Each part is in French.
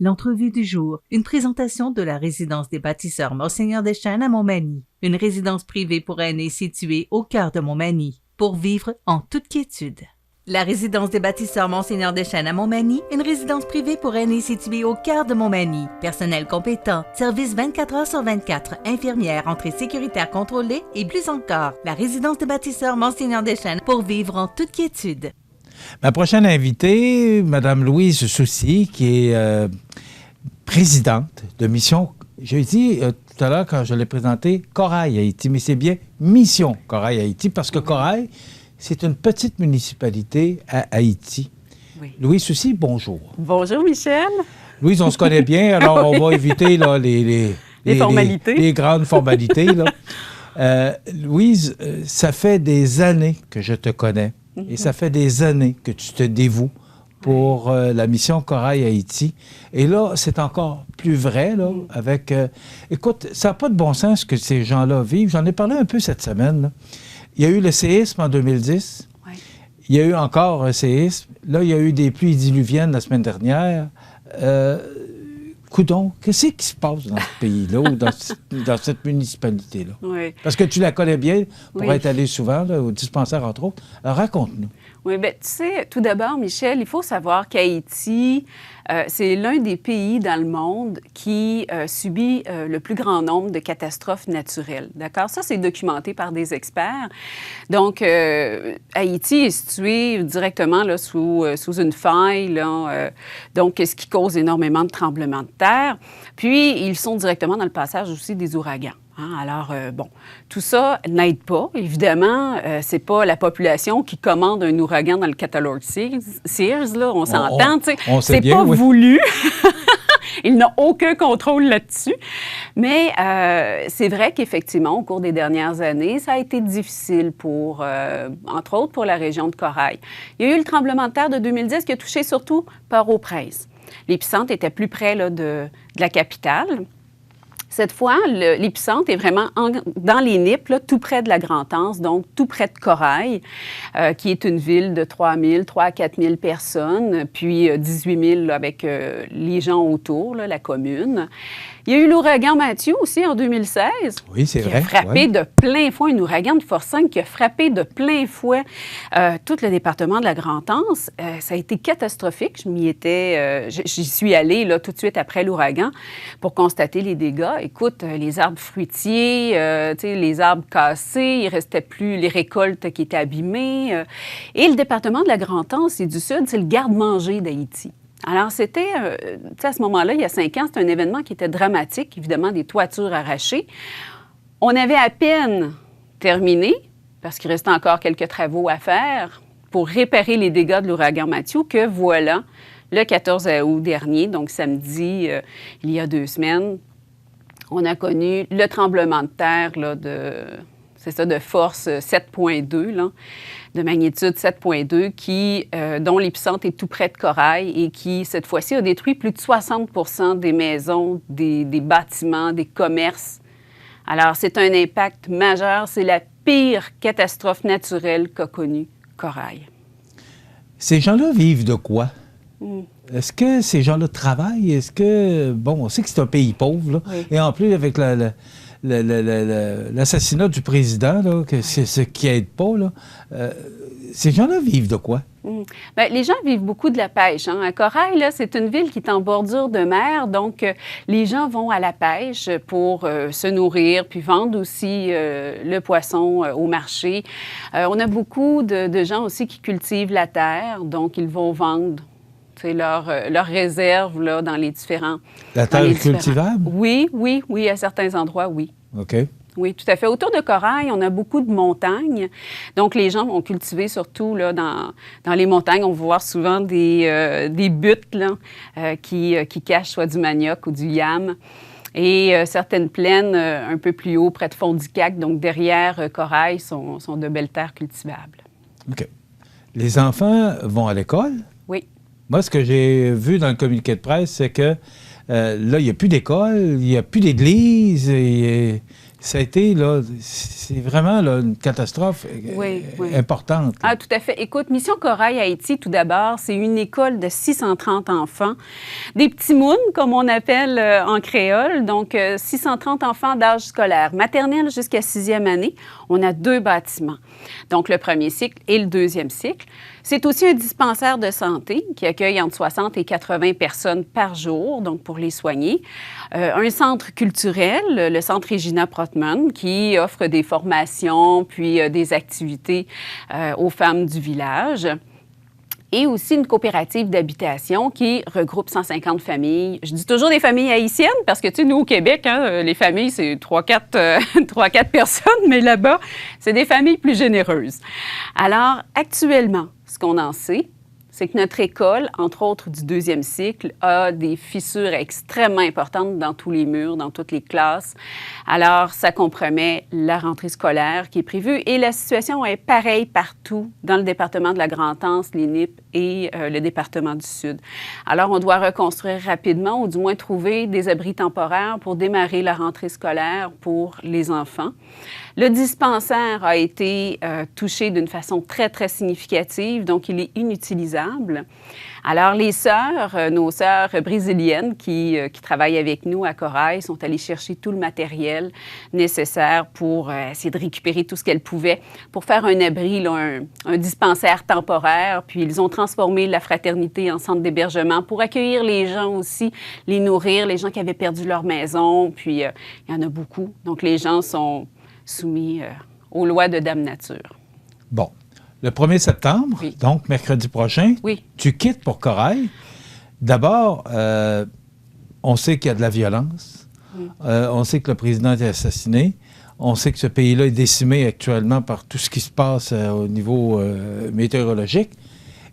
L'entrevue du jour, une présentation de la résidence des bâtisseurs Monseigneur Deschênes à Montmagny, une résidence privée pour aînés située au cœur de Montmagny, pour vivre en toute quiétude. La résidence des bâtisseurs Monseigneur Deschênes à Montmagny, une résidence privée pour aînés située au cœur de Montmagny. Personnel compétent, service 24 heures sur 24, infirmière, entrée sécuritaire contrôlée et plus encore. La résidence des bâtisseurs Monseigneur Deschênes pour vivre en toute quiétude. Ma prochaine invitée, Mme Louise Soucy, qui est présidente de Mission, j'ai dit tout à l'heure quand je l'ai présenté, Corail Haïti, mais c'est bien Mission Corail Haïti, parce que Corail, c'est une petite municipalité à Haïti. Oui. Louise Soucy, bonjour. Bonjour, Michel. Louise, on se connaît bien, alors on va éviter là, les formalités. Les grandes formalités. Là. Louise, ça fait des années que je te connais. Et ça fait des années que tu te dévoues pour la mission Corail Haïti. Et là, c'est encore plus vrai, là, avec... écoute, ça n'a pas de bon sens que ces gens-là vivent. J'en ai parlé un peu cette semaine. Là. Il y a eu le séisme en 2010. Oui. Il y a eu encore un séisme. Là, il y a eu des pluies diluviennes la semaine dernière. Coudon, qu'est-ce qui se passe dans ce pays-là ou dans cette municipalité-là? Oui. Parce que tu la connais bien pour être allé souvent là, au dispensaire, entre autres. Alors, raconte-nous. Oui, bien, tu sais, tout d'abord, Michel, il faut savoir qu'Haïti, c'est l'un des pays dans le monde qui subit le plus grand nombre de catastrophes naturelles. D'accord? Ça, c'est documenté par des experts. Donc, Haïti est situé directement là, sous une faille, là, donc ce qui cause énormément de tremblements de terre. Puis, ils sont directement dans le passage aussi des ouragans. Hein? Alors, bon, tout ça n'aide pas. Évidemment, c'est pas la population qui commande un ouragan dans le catalogue Sears, là, on s'entend, tu sais. C'est bien, pas voulu. Il n'a aucun contrôle là-dessus. Mais c'est vrai qu'effectivement, au cours des dernières années, ça a été difficile pour, entre autres, pour la région de Corail. Il y a eu le tremblement de terre de 2010 qui a touché surtout Port-au-Prince. L'épicentre était plus près là, de la capitale. Cette fois, l'épicentre est vraiment dans les Nippes, là, tout près de la Grande-Anse, donc tout près de Corail, qui est une ville de 3 à 4 000 personnes, puis 18 000 là, avec les gens autour, là, la commune. Il y a eu l'ouragan Matthew aussi en 2016. Oui, c'est vrai. Qui a frappé de plein fouet, un ouragan de force 5 qui a frappé de plein fouet tout le département de la Grande-Anse. Ça a été catastrophique. J'y suis allée là, tout de suite après l'ouragan pour constater les dégâts. Écoute, les arbres fruitiers, les arbres cassés, il ne restait plus les récoltes qui étaient abîmées. Et le département de la Grande-Anse et du Sud, c'est le garde-manger d'Haïti. Alors, c'était, à ce moment-là, il y a 5 ans, c'était un événement qui était dramatique, évidemment, des toitures arrachées. On avait à peine terminé, parce qu'il restait encore quelques travaux à faire, pour réparer les dégâts de l'ouragan Matthew, que voilà, le 14 août dernier, donc samedi, il y a 2 semaines, on a connu le tremblement de terre là, de force 7,2, là, de magnitude 7,2, dont l'épicentre est tout près de Corail et qui, cette fois-ci, a détruit plus de 60 % des maisons, des bâtiments, des commerces. Alors, c'est un impact majeur. C'est la pire catastrophe naturelle qu'a connue Corail. Ces gens-là vivent de quoi? Est-ce que ces gens-là travaillent? Est-ce que... Bon, on sait que c'est un pays pauvre, là. Oui. Et en plus, avec l'assassinat du président, là, que c'est ce qui n'aide pas, là. Ces gens-là vivent de quoi? Bien, les gens vivent beaucoup de la pêche. Hein. À Corail, là, c'est une ville qui est en bordure de mer, donc les gens vont à la pêche pour se nourrir, puis vendre aussi le poisson au marché. On a beaucoup de gens aussi qui cultivent la terre, donc ils vont vendre leurs réserves là, dans les différents... La terre est cultivable? Oui, à certains endroits, oui. OK. Oui, tout à fait. Autour de Corail, on a beaucoup de montagnes. Donc, les gens vont cultiver surtout là, dans les montagnes. On va voir souvent des buttes là, qui cachent soit du manioc ou du yam. Et certaines plaines un peu plus haut, près de Fond-du-Cac, donc derrière Corail, sont de belles terres cultivables. OK. Les enfants vont à l'école? Oui. Moi, ce que j'ai vu dans le communiqué de presse, c'est que Là, il n'y a plus d'école, il n'y a plus d'église. Et ça a été, là, c'est vraiment là, une catastrophe importante. Ah, tout à fait. Écoute, Mission Corail Haïti, tout d'abord, c'est une école de 630 enfants, des petits mounes, comme on appelle en créole, donc 630 enfants d'âge scolaire, maternelle jusqu'à 6e année. On a 2 bâtiments, donc le premier cycle et le deuxième cycle. C'est aussi un dispensaire de santé qui accueille entre 60 et 80 personnes par jour, donc pour les soigner. Un centre culturel, le centre Regina Prottman, qui offre des formations puis des activités aux femmes du village. Et aussi une coopérative d'habitation qui regroupe 150 familles. Je dis toujours des familles haïtiennes parce que, tu sais, nous, au Québec, hein, les familles, c'est 3-4 personnes, mais là-bas, c'est des familles plus généreuses. Alors, actuellement, ce qu'on en sait, c'est que notre école, entre autres du deuxième cycle, a des fissures extrêmement importantes dans tous les murs, dans toutes les classes. Alors, ça compromet la rentrée scolaire qui est prévue et la situation est pareille partout dans le département de la Grande-Anse, les NIP et le département du Sud. Alors, on doit reconstruire rapidement ou du moins trouver des abris temporaires pour démarrer la rentrée scolaire pour les enfants. Le dispensaire a été touché d'une façon très, très significative, donc il est inutilisable. Alors, les sœurs, nos sœurs brésiliennes qui travaillent avec nous à Corail sont allées chercher tout le matériel nécessaire pour essayer de récupérer tout ce qu'elles pouvaient pour faire un abri, là, un dispensaire temporaire. Puis, ils ont transformé la fraternité en centre d'hébergement pour accueillir les gens aussi, les nourrir, les gens qui avaient perdu leur maison. Puis, il y en a beaucoup. Donc, les gens sont soumis aux lois de Dame Nature. Bon. Le 1er septembre, donc mercredi prochain, tu quittes pour Corail. D'abord, on sait qu'il y a de la violence. On sait que le président est assassiné. On sait que ce pays-là est décimé actuellement par tout ce qui se passe au niveau météorologique.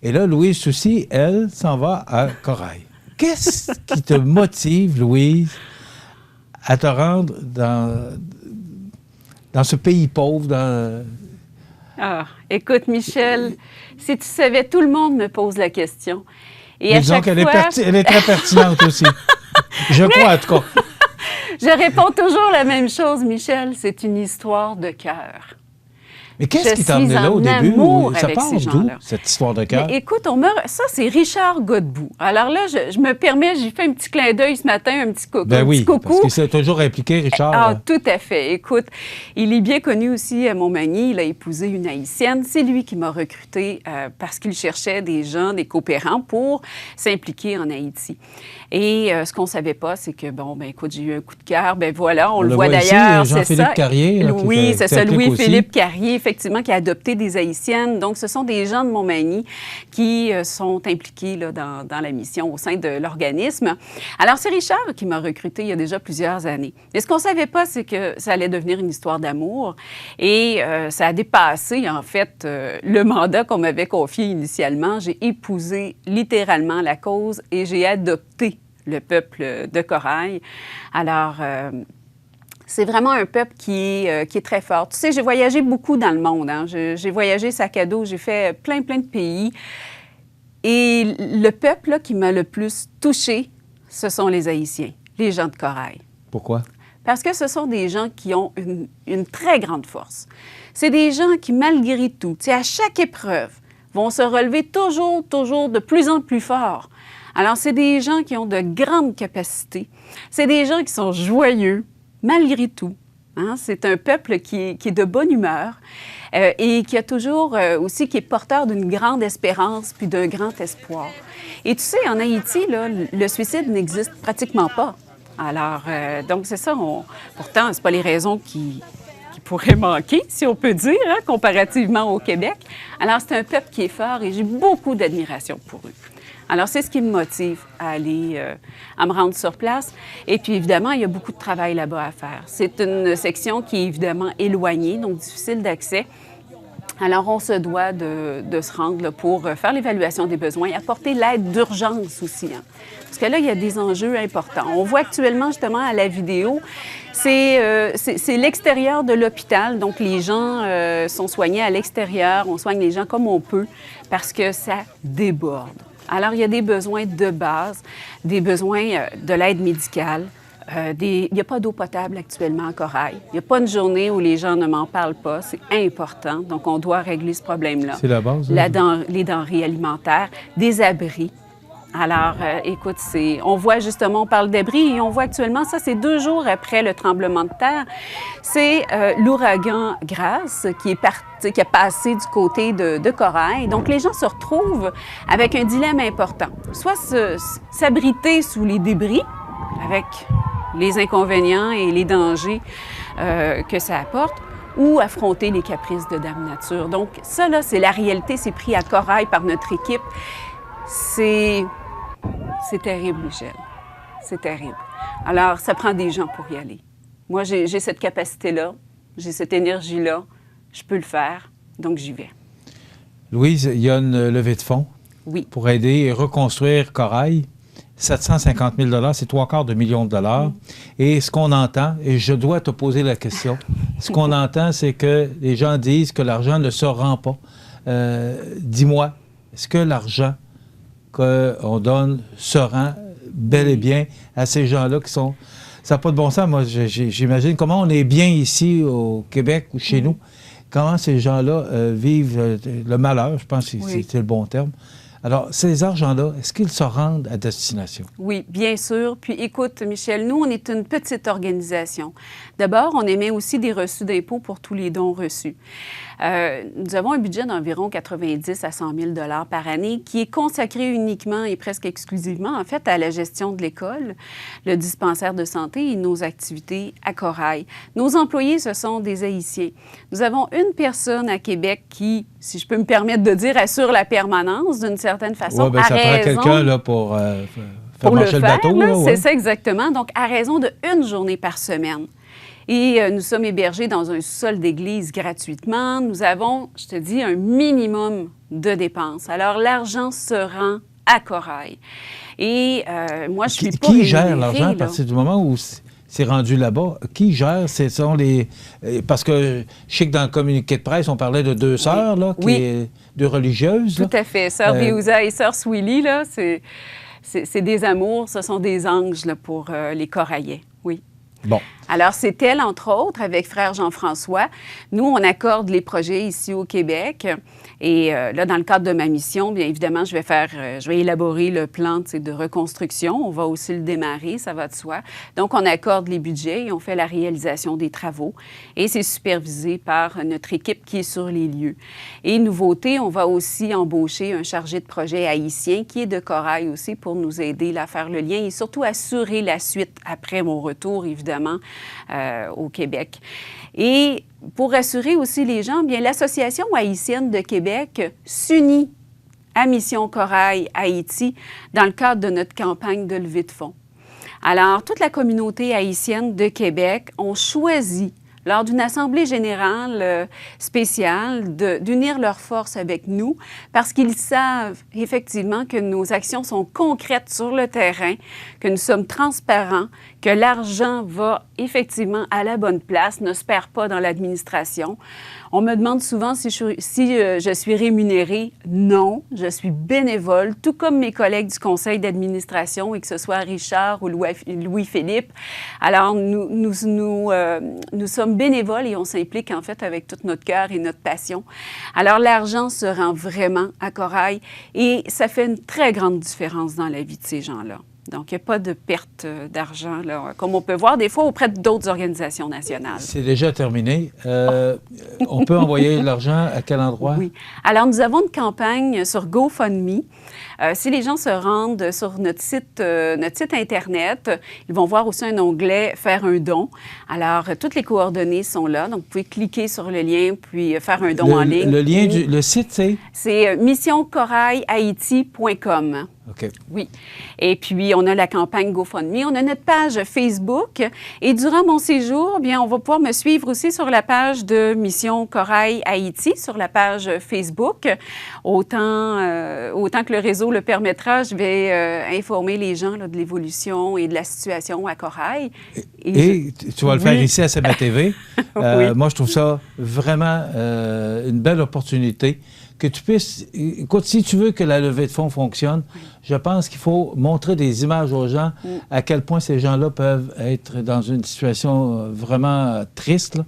Et là, Louise Soucy, elle, s'en va à Corail. Qu'est-ce qui te motive, Louise, à te rendre dans ce pays pauvre, Ah, écoute, Michel, si tu savais, tout le monde me pose la question. Et disons qu'elle est très pertinente aussi. Je crois, en tout cas. Je réponds toujours la même chose, Michel. C'est une histoire de cœur. Mais qu'est-ce qui t'a amené là au début? Ça part d'où, cette histoire de cœur? Mais écoute, ça, c'est Richard Godbout. Alors là, je me permets, j'ai fait un petit clin d'œil ce matin, un petit coucou. Ben oui, parce qu'il s'est toujours impliqué, Richard. Ah, tout à fait. Écoute, il est bien connu aussi à Montmagny. Il a épousé une Haïtienne. C'est lui qui m'a recruté parce qu'il cherchait des gens, des coopérants pour s'impliquer en Haïti. Et ce qu'on ne savait pas, c'est que, bon, ben écoute, j'ai eu un coup de cœur. Ben voilà, on le voit d'ailleurs, c'est ça. Jean-Philippe Carrier. Oui, c'est ça, Louis-Philippe Carrier, effectivement, qui a adopté des Haïtiennes. Donc, ce sont des gens de Montmagny qui sont impliqués là, dans la mission au sein de l'organisme. Alors, c'est Richard qui m'a recruté il y a déjà plusieurs années. Mais ce qu'on ne savait pas, c'est que ça allait devenir une histoire d'amour. Et ça a dépassé, en fait, le mandat qu'on m'avait confié initialement. J'ai épousé littéralement la cause et j'ai adopté le peuple de Corail. Alors, c'est vraiment un peuple qui est très fort. Tu sais, j'ai voyagé beaucoup dans le monde. Hein. J'ai voyagé sac à dos, j'ai fait plein de pays. Et le peuple là, qui m'a le plus touchée, ce sont les Haïtiens, les gens de Corail. Pourquoi? Parce que ce sont des gens qui ont une très grande force. C'est des gens qui, malgré tout, tu sais, à chaque épreuve, vont se relever toujours de plus en plus fort. Alors, c'est des gens qui ont de grandes capacités. C'est des gens qui sont joyeux, malgré tout. Hein? C'est un peuple qui est de bonne humeur et qui a toujours aussi, qui est porteur d'une grande espérance puis d'un grand espoir. Et tu sais, en Haïti, là, le suicide n'existe pratiquement pas. Alors, donc c'est ça. Pourtant, c'est pas les raisons qui pourraient manquer, si on peut dire, hein, comparativement au Québec. Alors, c'est un peuple qui est fort et j'ai beaucoup d'admiration pour eux. Alors, c'est ce qui me motive à aller, à me rendre sur place. Et puis, évidemment, il y a beaucoup de travail là-bas à faire. C'est une section qui est évidemment éloignée, donc difficile d'accès. Alors, on se doit de se rendre là, pour faire l'évaluation des besoins et apporter l'aide d'urgence aussi. Hein. Parce que là, il y a des enjeux importants. On voit actuellement, justement, à la vidéo, c'est l'extérieur de l'hôpital. Donc, les gens sont soignés à l'extérieur. On soigne les gens comme on peut parce que ça déborde. Alors, il y a des besoins de base, des besoins de l'aide médicale. Il n'y a pas d'eau potable actuellement à Corail. Il n'y a pas une journée où les gens ne m'en parlent pas. C'est important. Donc, on doit régler ce problème-là. C'est la base. Les denrées alimentaires, des abris. Alors, écoute, on voit justement, on parle d'abris et on voit actuellement, ça, c'est 2 jours après le tremblement de terre. C'est l'ouragan Grace qui a passé du côté de Corail. Donc, les gens se retrouvent avec un dilemme important. Soit s'abriter sous les débris, avec les inconvénients et les dangers que ça apporte, ou affronter les caprices de Dame Nature. Donc, ça, là, c'est la réalité. C'est pris à Corail par notre équipe. C'est terrible, Michel. C'est terrible. Alors, ça prend des gens pour y aller. Moi, j'ai cette capacité-là, j'ai cette énergie-là, je peux le faire, donc j'y vais. Louise, il y a une levée de fonds pour aider et reconstruire Corail. 750 000 c'est 3/4 $. Et ce qu'on entend, et je dois te poser la question, ce qu'on entend, c'est que les gens disent que l'argent ne se rend pas. Dis-moi, est-ce que l'argent qu'on donne se rend bel et bien à ces gens-là qui sont... Ça n'a pas de bon sens. Moi, j'imagine comment on est bien ici au Québec ou chez nous, comment ces gens-là vivent le malheur, je pense que c'est le bon terme. Alors, ces argents-là, est-ce qu'ils se rendent à destination? Oui, bien sûr. Puis écoute, Michel, nous, on est une petite organisation. D'abord, on émet aussi des reçus d'impôts pour tous les dons reçus. Nous avons un budget d'environ 90 à 100 000 $ par année qui est consacré uniquement et presque exclusivement, en fait, à la gestion de l'école, le dispensaire de santé et nos activités à Corail. Nos employés, ce sont des Haïtiens. Nous avons une personne à Québec qui, si je peux me permettre de dire, assure la permanence d'une certaine façon. Oui, bien, ça prend quelqu'un là, pour faire marcher le bateau. C'est ça exactement. Donc, à raison de 1 journée par semaine. Et nous sommes hébergés dans un sous-sol d'église gratuitement. Nous avons, je te dis, un minimum de dépenses. Alors, l'argent se rend à Corail. Et moi, je suis pas Qui gère l'argent à partir du moment où c'est rendu là-bas? Qui gère? Ce sont les... Parce que je sais que dans le communiqué de presse, on parlait de 2 sœurs, là, deux religieuses. Tout à fait. Sœur Béouza et sœur Swilly, là, c'est des amours, ce sont des anges là, pour les Coraillais, oui. Bon. Alors, c'est elle, entre autres, avec frère Jean-François. Nous, on accorde les projets ici au Québec. Et là, dans le cadre de ma mission, bien évidemment, je vais élaborer le plan de reconstruction. On va aussi le démarrer, ça va de soi. Donc, on accorde les budgets et on fait la réalisation des travaux. Et c'est supervisé par notre équipe qui est sur les lieux. Et nouveauté, on va aussi embaucher un chargé de projet haïtien qui est de Corail aussi pour nous aider là, à faire le lien et surtout assurer la suite après mon retour, évidemment, au Québec. Et pour rassurer aussi les gens, bien l'Association haïtienne de Québec s'unit à Mission Corail Haïti dans le cadre de notre campagne de levée de fonds. Alors, toute la communauté haïtienne de Québec ont choisi, lors d'une assemblée générale spéciale, d'unir leurs forces avec nous parce qu'ils savent effectivement que nos actions sont concrètes sur le terrain, que nous sommes transparents, que l'argent va effectivement à la bonne place, ne se perd pas dans l'administration. On me demande souvent si je suis rémunérée. Non, je suis bénévole, tout comme mes collègues du conseil d'administration, et que ce soit Richard ou Louis-Philippe. Alors, nous sommes bénévoles et on s'implique en fait avec tout notre cœur et notre passion. Alors, l'argent se rend vraiment à Corail et ça fait une très grande différence dans la vie de ces gens-là. Donc, il n'y a pas de perte d'argent, là, comme on peut voir des fois auprès d'autres organisations nationales. C'est déjà terminé. On peut envoyer l'argent à quel endroit? Oui. Alors, nous avons une campagne sur GoFundMe. Si les gens se rendent sur notre site Internet, ils vont voir aussi un onglet « Faire un don ». Alors, toutes les coordonnées sont là. Donc, vous pouvez cliquer sur le lien puis faire un don en ligne. Le lien le site, c'est? C'est missioncorailhaïti.com. OK. Oui. Et puis, on a la campagne GoFundMe. On a notre page Facebook. Et durant mon séjour, bien, on va pouvoir me suivre aussi sur la page de Mission Corail Haïti, sur la page Facebook. Autant que le réseau le permettra, je vais informer les gens là, de l'évolution et de la situation à Corail. Et tu vas le faire ici à CBTV. Oui. Moi, je trouve ça vraiment une belle opportunité que tu puisses... Écoute, si tu veux que la levée de fonds fonctionne, je pense qu'il faut montrer des images aux gens à quel point ces gens-là peuvent être dans une situation vraiment triste, là.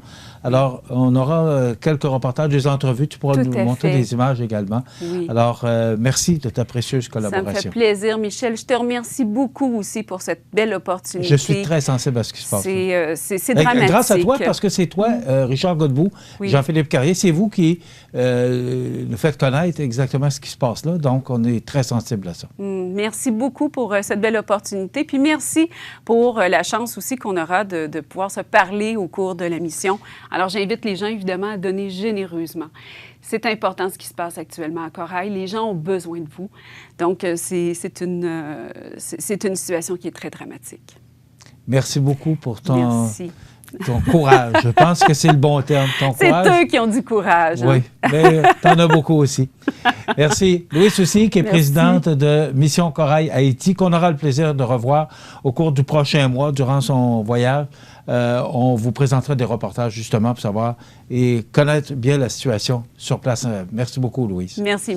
Alors, on aura quelques reportages, des entrevues. Tu pourras nous montrer des images également. Oui. Alors, merci de ta précieuse collaboration. Ça me fait plaisir, Michel. Je te remercie beaucoup aussi pour cette belle opportunité. Je suis très sensible à ce qui se passe. C'est dramatique. Grâce à toi, parce que c'est toi, Richard Godbout, Jean-Philippe Carrier, c'est vous qui nous faites connaître exactement ce qui se passe là. Donc, on est très sensible à ça. Merci beaucoup pour cette belle opportunité. Puis merci pour la chance aussi qu'on aura de pouvoir se parler au cours de la mission. Alors, j'invite les gens, évidemment, à donner généreusement. C'est important ce qui se passe actuellement à Corail. Les gens ont besoin de vous. Donc, c'est une situation qui est très dramatique. Merci beaucoup pour ton courage. Je pense que c'est le bon terme, ton courage. C'est eux qui ont du courage. Oui, mais tu en as beaucoup aussi. Merci. Louise Soucy, qui est présidente de Mission Corail Haïti, qu'on aura le plaisir de revoir au cours du prochain mois, durant son voyage. On vous présentera des reportages justement pour savoir et connaître bien la situation sur place. Merci beaucoup, Louise. Merci,